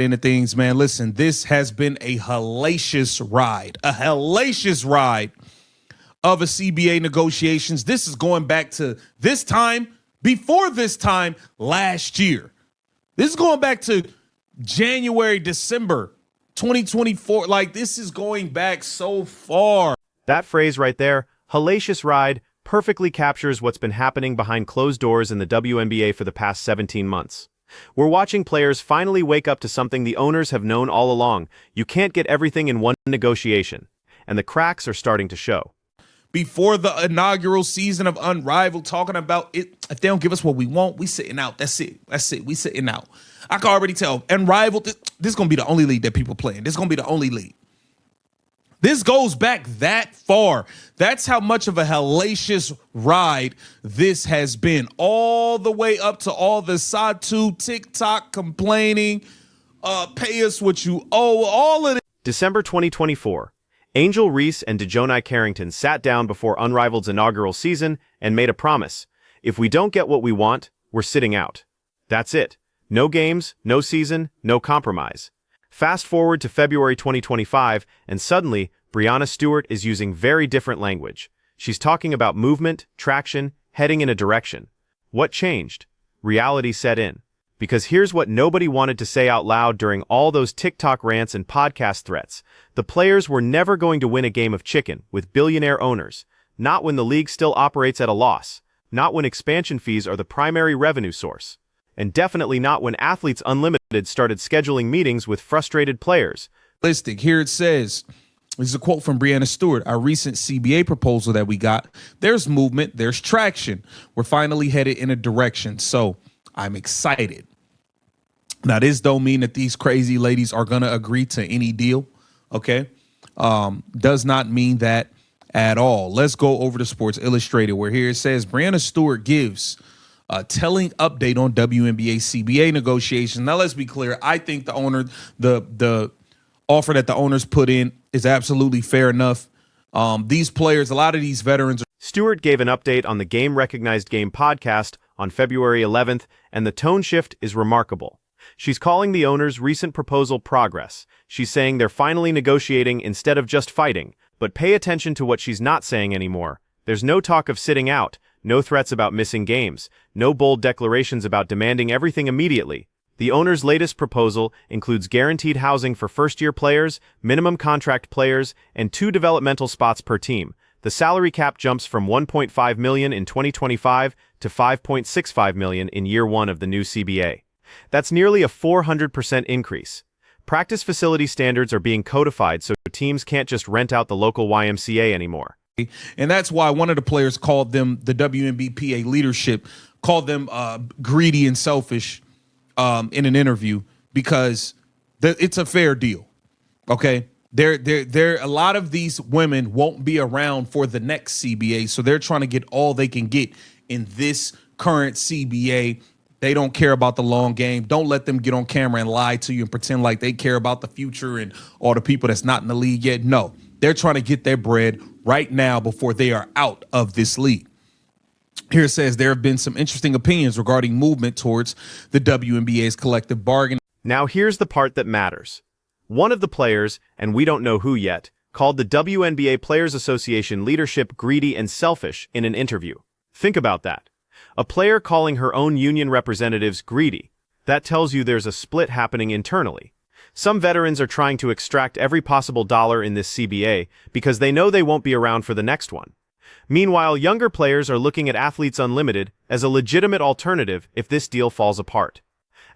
right into things, man. Listen, this has been a hellacious ride of a CBA negotiations. This is going back to this time, before this time last year. This is going back to January, December 2024. Like, this is going back so far. That phrase right there, hellacious ride, perfectly captures what's been happening behind closed doors in the WNBA for the past 17 months. We're watching players finally wake up to something the owners have known all along. You can't get everything in one negotiation, and the cracks are starting to show. Before the inaugural season of Unrivaled, talking about it, if they don't give us what we want, we sitting out. That's it. We sitting out. I can already tell. Unrivaled, this is going to be the only league that people playing. This is going to be the only league. This goes back that far. That's how much of a hellacious ride this has been. All the way up to all the Satu TikTok complaining, pay us what you owe, all of it. December 2024. Angel Reese and Dejonai Carrington sat down before Unrivaled's inaugural season and made a promise. If we don't get what we want, we're sitting out. That's it. No games, no season, no compromise. Fast forward to February 2025, and suddenly, Breanna Stewart is using very different language. She's talking about movement, traction, heading in a direction. What changed? Reality set in. Because here's what nobody wanted to say out loud during all those TikTok rants and podcast threats. The players were never going to win a game of chicken with billionaire owners. Not when the league still operates at a loss. Not when expansion fees are the primary revenue source. And definitely not when Athletes Unlimited started scheduling meetings with frustrated players. Here it says, this is a quote from Breanna Stewart, our recent CBA proposal that we got. There's movement, there's traction. We're finally headed in a direction. So I'm excited. Now, this don't mean that these crazy ladies are going to agree to any deal. Okay. Does not mean that at all. Let's go over to Sports Illustrated, where here it says Breanna Stewart gives a telling update on WNBA CBA negotiations. Now, let's be clear. I think the offer that the owners put in is absolutely fair enough. These players, a lot of these veterans. Stewart gave an update on the Game Recognized Game podcast on February 11th, and the tone shift is remarkable. She's calling the owners' recent proposal progress. She's saying they're finally negotiating instead of just fighting. But pay attention to what she's not saying anymore. There's no talk of sitting out. No threats about missing games. No bold declarations about demanding everything immediately. The owner's latest proposal includes guaranteed housing for first-year players, minimum contract players, and 2 developmental spots per team. The salary cap jumps from $1.5 million in 2025 to $5.65 million in year 1 of the new CBA. That's nearly a 400% increase. Practice facility standards are being codified so teams can't just rent out the local YMCA anymore. And that's why one of the players called them, the WNBPA leadership, called them greedy and selfish in an interview, because it's a fair deal. Okay. A lot of these women won't be around for the next CBA. So they're trying to get all they can get in this current CBA. They don't care about the long game. Don't let them get on camera and lie to you and pretend like they care about the future and all the people that's not in the league yet. No, they're trying to get their bread right now before they are out of this league. Here it says there have been some interesting opinions regarding movement towards the WNBA's collective bargaining. Now here's the part that matters. One of the players, and we don't know who yet, called the WNBA Players Association leadership greedy and selfish in an interview. Think about that. A player calling her own union representatives greedy. That tells you there's a split happening internally. Some veterans are trying to extract every possible dollar in this CBA because they know they won't be around for the next one. Meanwhile, younger players are looking at Athletes Unlimited as a legitimate alternative if this deal falls apart.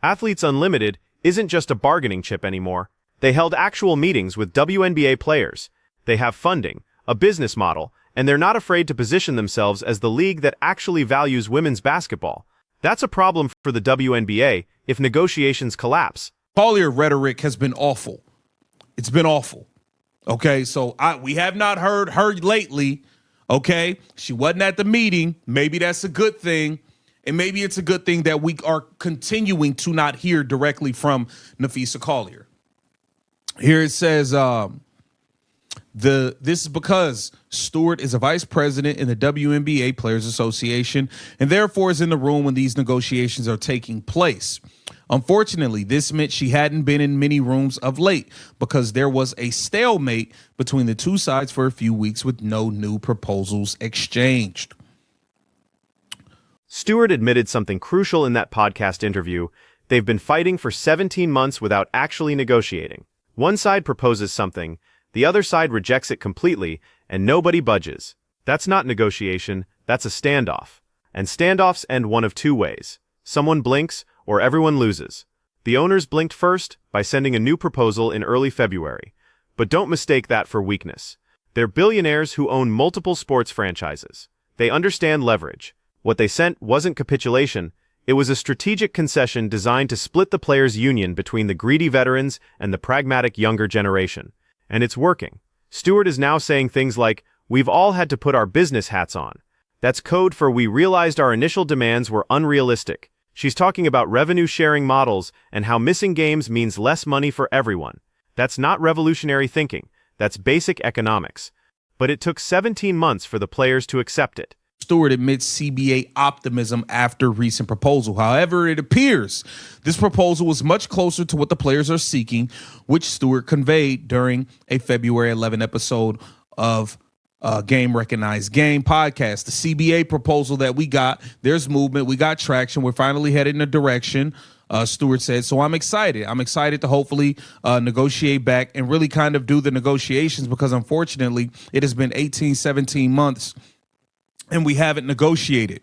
Athletes Unlimited isn't just a bargaining chip anymore. They held actual meetings with WNBA players. They have funding, a business model, and they're not afraid to position themselves as the league that actually values women's basketball. That's a problem for the WNBA if negotiations collapse. Collier rhetoric has been awful. It's been awful. Okay, so we have not heard her lately. Okay, she wasn't at the meeting. Maybe that's a good thing. And maybe it's a good thing that we are continuing to not hear directly from Napheesa Collier. Here it says, this is because Stewart is a vice president in the WNBA Players Association and therefore is in the room when these negotiations are taking place. Unfortunately, this meant she hadn't been in many rooms of late because there was a stalemate between the two sides for a few weeks with no new proposals exchanged. Stewart admitted something crucial in that podcast interview. They've been fighting for 17 months without actually negotiating. One side proposes something, the other side rejects it completely, and nobody budges. That's not negotiation, that's a standoff. And standoffs end one of two ways. Someone blinks, or everyone loses. The owners blinked first by sending a new proposal in early February. But don't mistake that for weakness. They're billionaires who own multiple sports franchises. They understand leverage. What they sent wasn't capitulation, it was a strategic concession designed to split the players' union between the greedy veterans and the pragmatic younger generation. And it's working. Stewart is now saying things like, "We've all had to put our business hats on." That's code for "we realized our initial demands were unrealistic." She's talking about revenue-sharing models and how missing games means less money for everyone. That's not revolutionary thinking, that's basic economics. But it took 17 months for the players to accept it. Stewart admits CBA optimism after recent proposal. However, it appears this proposal was much closer to what the players are seeking, which Stewart conveyed during a February 11 episode of Game Recognized Game podcast. The CBA proposal that we got, there's movement, we got traction, we're finally headed in a direction, Stewart said. So I'm excited. I'm excited to hopefully negotiate back and really kind of do the negotiations, because unfortunately it has been 18, 17 months and we haven't negotiated.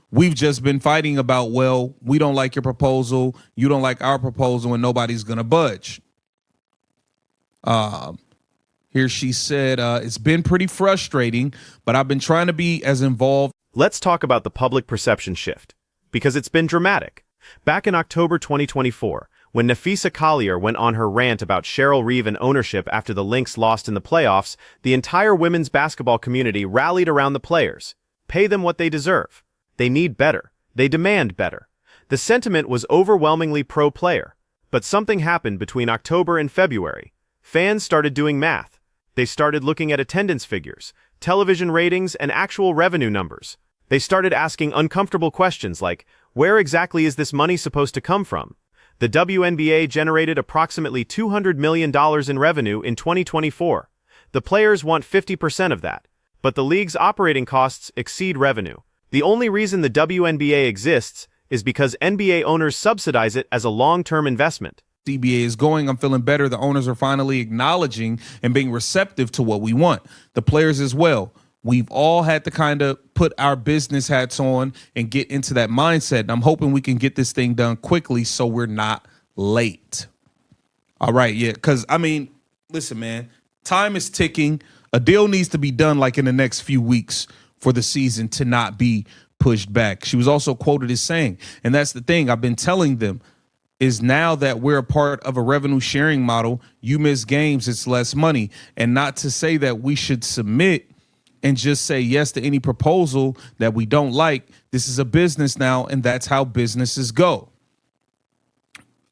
We've just been fighting about, well, we don't like your proposal, you don't like our proposal, and nobody's going to budge. Here she said, it's been pretty frustrating, but I've been trying to be as involved. Let's talk about the public perception shift, because it's been dramatic. Back in October 2024, when Napheesa Collier went on her rant about Cheryl Reeve and ownership after the Lynx lost in the playoffs, the entire women's basketball community rallied around the players. Pay them what they deserve. They need better. They demand better. The sentiment was overwhelmingly pro-player. But something happened between October and February. Fans started doing math. They started looking at attendance figures, television ratings, and actual revenue numbers. They started asking uncomfortable questions like, where exactly is this money supposed to come from? The WNBA generated approximately $200 million in revenue in 2024. The players want 50% of that. But the league's operating costs exceed revenue. The only reason the WNBA exists is because NBA owners subsidize it as a long-term investment. CBA is going. I'm feeling better. The owners are finally acknowledging and being receptive to what we want. The players as well. We've all had to kind of put our business hats on and get into that mindset. And I'm hoping we can get this thing done quickly so we're not late. All right. Yeah. Because, I mean, listen, man, time is ticking. A deal needs to be done like in the next few weeks for the season to not be pushed back. She was also quoted as saying, and that's the thing I've been telling them, is now that we're a part of a revenue sharing model, you miss games, it's less money. And not to say that we should submit and just say yes to any proposal that we don't like. This is a business now, and that's how businesses go.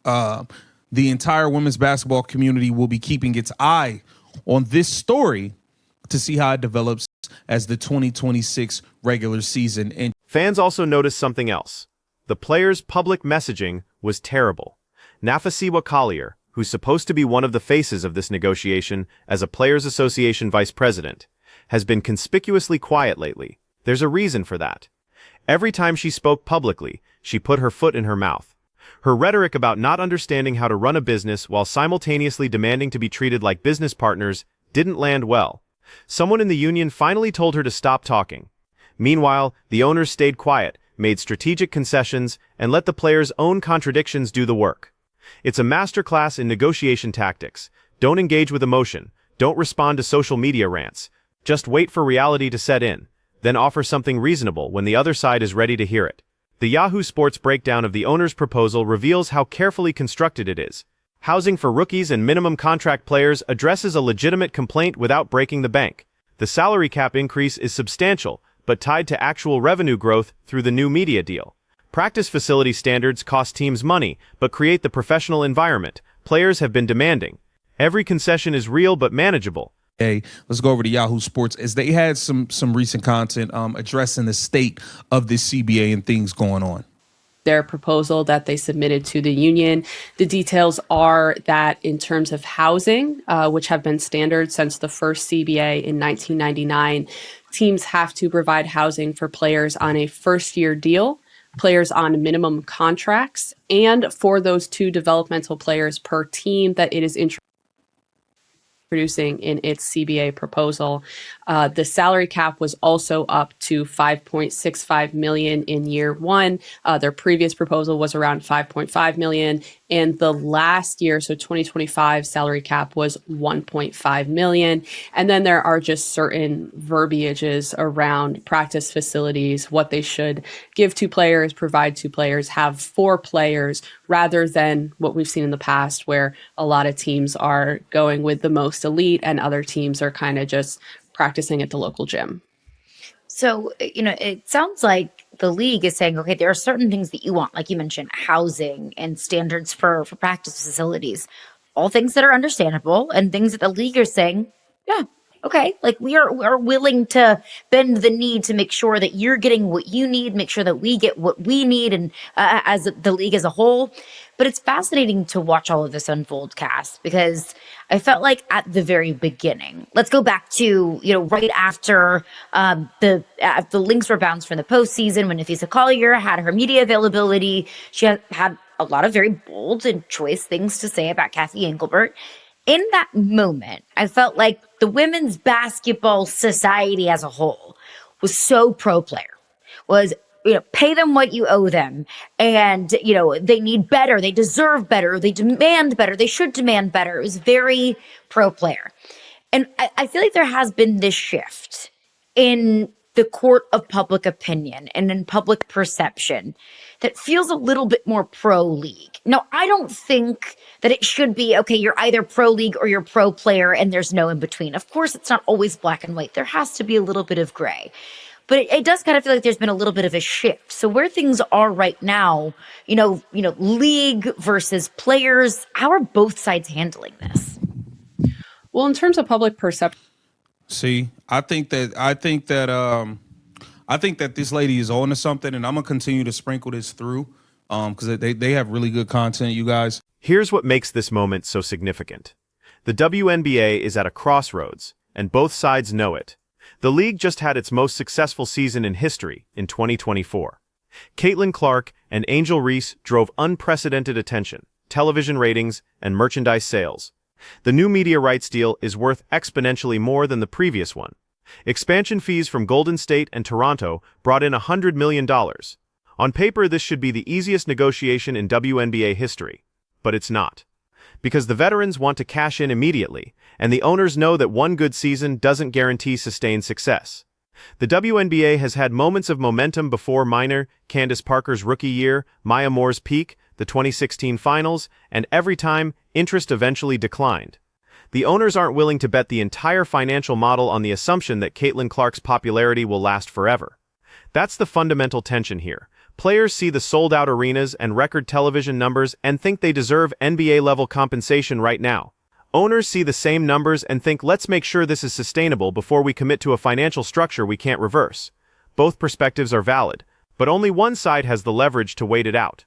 The entire women's basketball community will be keeping its eye on this story to see how it develops as the 2026 regular season. And fans also noticed something else. The players' public messaging was terrible. Napheesa Collier, who's supposed to be one of the faces of this negotiation as a Players Association vice president, has been conspicuously quiet lately. There's a reason for that. Every time she spoke publicly, she put her foot in her mouth. Her rhetoric about not understanding how to run a business while simultaneously demanding to be treated like business partners didn't land well. Someone in the union finally told her to stop talking. Meanwhile, the owners stayed quiet, made strategic concessions, and let the players' own contradictions do the work. It's a masterclass in negotiation tactics. Don't engage with emotion. Don't respond to social media rants. Just wait for reality to set in, then offer something reasonable when the other side is ready to hear it. The Yahoo Sports breakdown of the owner's proposal reveals how carefully constructed it is. Housing for rookies and minimum contract players addresses a legitimate complaint without breaking the bank. The salary cap increase is substantial, but tied to actual revenue growth through the new media deal. Practice facility standards cost teams money, but create the professional environment players have been demanding. Every concession is real but manageable. Hey, let's go over to Yahoo Sports, as they had some recent content addressing the state of this CBA and things going on. their proposal that they submitted to the union. The details are that in terms of housing, which have been standard since the first CBA in 1999, teams have to provide housing for players on a first-year deal, players on minimum contracts, and for those 2 developmental players per team that it is introducing in its CBA proposal. The salary cap was also up to $5.65 million in year 1. Their previous proposal was around $5.5 million. And the last year, so 2025, salary cap was $1.5 million. And then there are just certain verbiages around practice facilities, what they should give to players, provide to players, have for players, rather than what we've seen in the past where a lot of teams are going with the most elite and other teams are kind of just practicing at the local gym. So, it sounds like the league is saying, okay, there are certain things that you want, like you mentioned, housing and standards for practice facilities, all things that are understandable and things that the league is saying, yeah, okay, like we are willing to bend the knee to make sure that you're getting what you need, make sure that we get what we need, and as the league as a whole. But it's fascinating to watch all of this unfold, Cass, because I felt like at the very beginning, let's go back to, right after the links were bounced from the postseason, when Nafisa Collier had her media availability, she had a lot of very bold and choice things to say about Kathy Engelbert. In that moment, I felt like the women's basketball society as a whole was so pro-player, was pay them what you owe them. And, they need better. They deserve better. They demand better. They should demand better. It was very pro-player. And I feel like there has been this shift in the court of public opinion and in public perception that feels a little bit more pro-league. Now, I don't think that it should be, okay, you're either pro-league or you're pro-player and there's no in between. Of course, it's not always black and white. There has to be a little bit of gray. But it does kind of feel like there's been a little bit of a shift. So where things are right now, league versus players, how are both sides handling this? Well, in terms of public perception, I think that this lady is on to something, and I'm gonna continue to sprinkle this through because they have really good content, you guys. Here's what makes this moment so significant. The WNBA is at a crossroads, and both sides know it. The league just had its most successful season in history in 2024. Caitlin Clark and Angel Reese drove unprecedented attention, television ratings, and merchandise sales. The new media rights deal is worth exponentially more than the previous one. Expansion fees from Golden State and Toronto brought in $100 million. On paper, this should be the easiest negotiation in WNBA history, but it's not. Because the veterans want to cash in immediately, and the owners know that one good season doesn't guarantee sustained success. The WNBA has had moments of momentum before minor, Candace Parker's rookie year, Maya Moore's peak, the 2016 finals, and every time, interest eventually declined. The owners aren't willing to bet the entire financial model on the assumption that Caitlin Clark's popularity will last forever. That's the fundamental tension here. Players see the sold-out arenas and record television numbers and think they deserve NBA-level compensation right now. Owners see the same numbers and think, let's make sure this is sustainable before we commit to a financial structure we can't reverse. Both perspectives are valid, but only one side has the leverage to wait it out.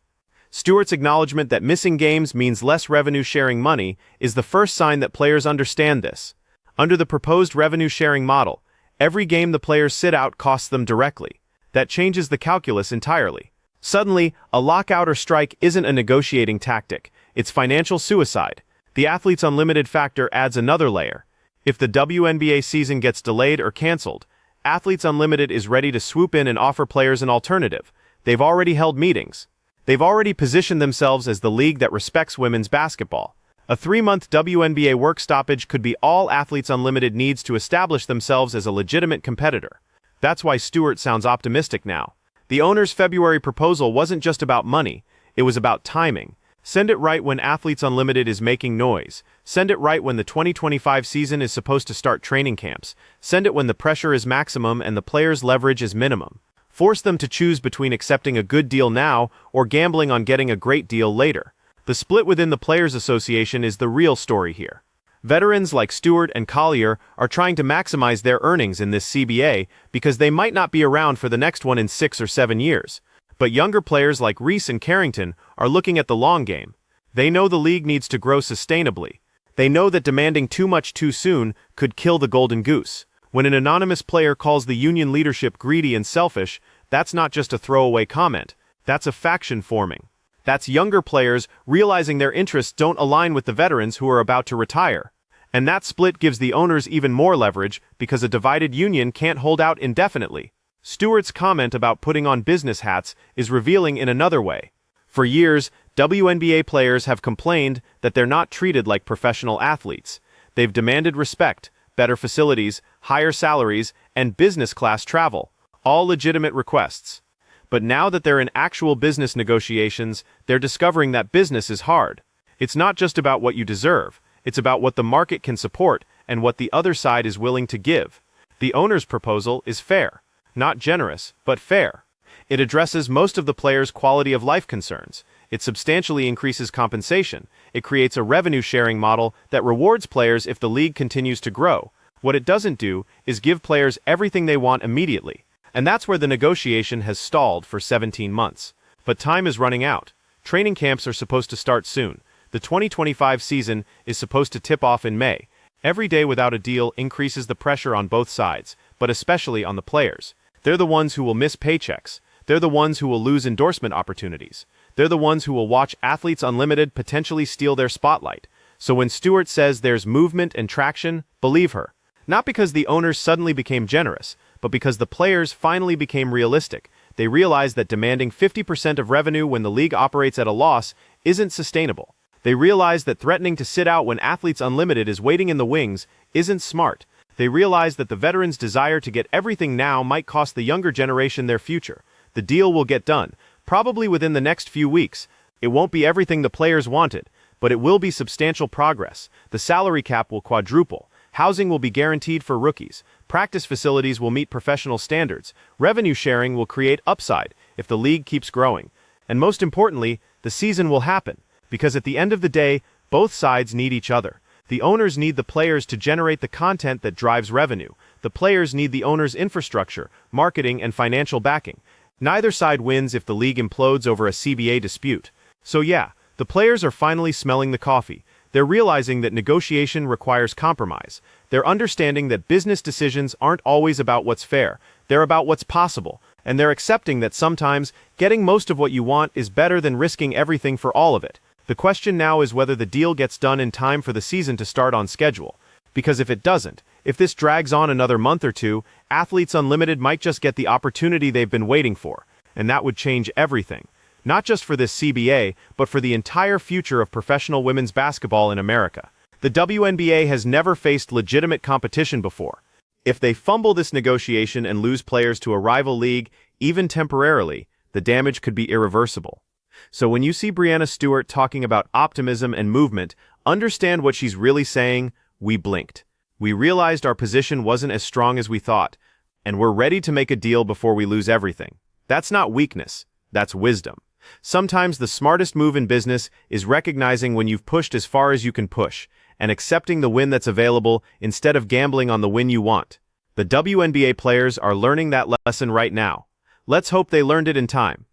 Stewart's acknowledgement that missing games means less revenue-sharing money is the first sign that players understand this. Under the proposed revenue-sharing model, every game the players sit out costs them directly. That changes the calculus entirely. Suddenly, a lockout or strike isn't a negotiating tactic, it's financial suicide. The Athletes Unlimited factor adds another layer. If the WNBA season gets delayed or canceled, Athletes Unlimited is ready to swoop in and offer players an alternative. They've already held meetings. They've already positioned themselves as the league that respects women's basketball. A 3-month WNBA work stoppage could be all Athletes Unlimited needs to establish themselves as a legitimate competitor. That's why Stewart sounds optimistic now. The owner's February proposal wasn't just about money, it was about timing. Send it right when Athletes Unlimited is making noise. Send it right when the 2025 season is supposed to start training camps. Send it when the pressure is maximum and the players' leverage is minimum. Force them to choose between accepting a good deal now or gambling on getting a great deal later. The split within the Players Association is the real story here. Veterans like Stewart and Collier are trying to maximize their earnings in this CBA because they might not be around for the next one in 6 or 7 years. But younger players like Reese and Carrington are looking at the long game. They know the league needs to grow sustainably. They know that demanding too much too soon could kill the golden goose. When an anonymous player calls the union leadership greedy and selfish, that's not just a throwaway comment. That's a faction forming. That's younger players realizing their interests don't align with the veterans who are about to retire. And that split gives the owners even more leverage because a divided union can't hold out indefinitely. Stewart's comment about putting on business hats is revealing in another way. For years, WNBA players have complained that they're not treated like professional athletes. They've demanded respect, better facilities, higher salaries, and business class travel, all legitimate requests. But now that they're in actual business negotiations, they're discovering that business is hard. It's not just about what you deserve, it's about what the market can support and what the other side is willing to give. The owner's proposal is fair. Not generous, but fair. It addresses most of the players' quality of life concerns. It substantially increases compensation. It creates a revenue-sharing model that rewards players if the league continues to grow. What it doesn't do is give players everything they want immediately. And that's where the negotiation has stalled for 17 months. But time is running out. Training camps are supposed to start soon. The 2025 season is supposed to tip off in May. Every day without a deal increases the pressure on both sides, but especially on the players. They're the ones who will miss paychecks. They're the ones who will lose endorsement opportunities. They're the ones who will watch Athletes Unlimited potentially steal their spotlight. So when Stewart says there's movement and traction, believe her. Not because the owners suddenly became generous, but because the players finally became realistic. They realized that demanding 50% of revenue when the league operates at a loss isn't sustainable. They realized that threatening to sit out when Athletes Unlimited is waiting in the wings isn't smart. They realized that the veterans' desire to get everything now might cost the younger generation their future. The deal will get done, probably within the next few weeks. It won't be everything the players wanted, but it will be substantial progress. The salary cap will quadruple. Housing will be guaranteed for rookies. Practice facilities will meet professional standards. Revenue sharing will create upside if the league keeps growing. And most importantly, the season will happen, because at the end of the day, both sides need each other. The owners need the players to generate the content that drives revenue. The players need the owners' infrastructure, marketing, and financial backing. Neither side wins if the league implodes over a CBA dispute. So yeah, the players are finally smelling the coffee. They're realizing that negotiation requires compromise. They're understanding that business decisions aren't always about what's fair. They're about what's possible. And they're accepting that sometimes getting most of what you want is better than risking everything for all of it. The question now is whether the deal gets done in time for the season to start on schedule. Because if it doesn't, if this drags on another month or two, Athletes Unlimited might just get the opportunity they've been waiting for. And that would change everything. Not just for this CBA, but for the entire future of professional women's basketball in America. The WNBA has never faced legitimate competition before. If they fumble this negotiation and lose players to a rival league, even temporarily, the damage could be irreversible. So when you see Breanna Stewart talking about optimism and movement, understand what she's really saying. We blinked. We realized our position wasn't as strong as we thought, and we're ready to make a deal before we lose everything. That's not weakness, that's wisdom. Sometimes the smartest move in business is recognizing when you've pushed as far as you can push, and accepting the win that's available instead of gambling on the win you want. The WNBA players are learning that lesson right now. Let's hope they learned it in time.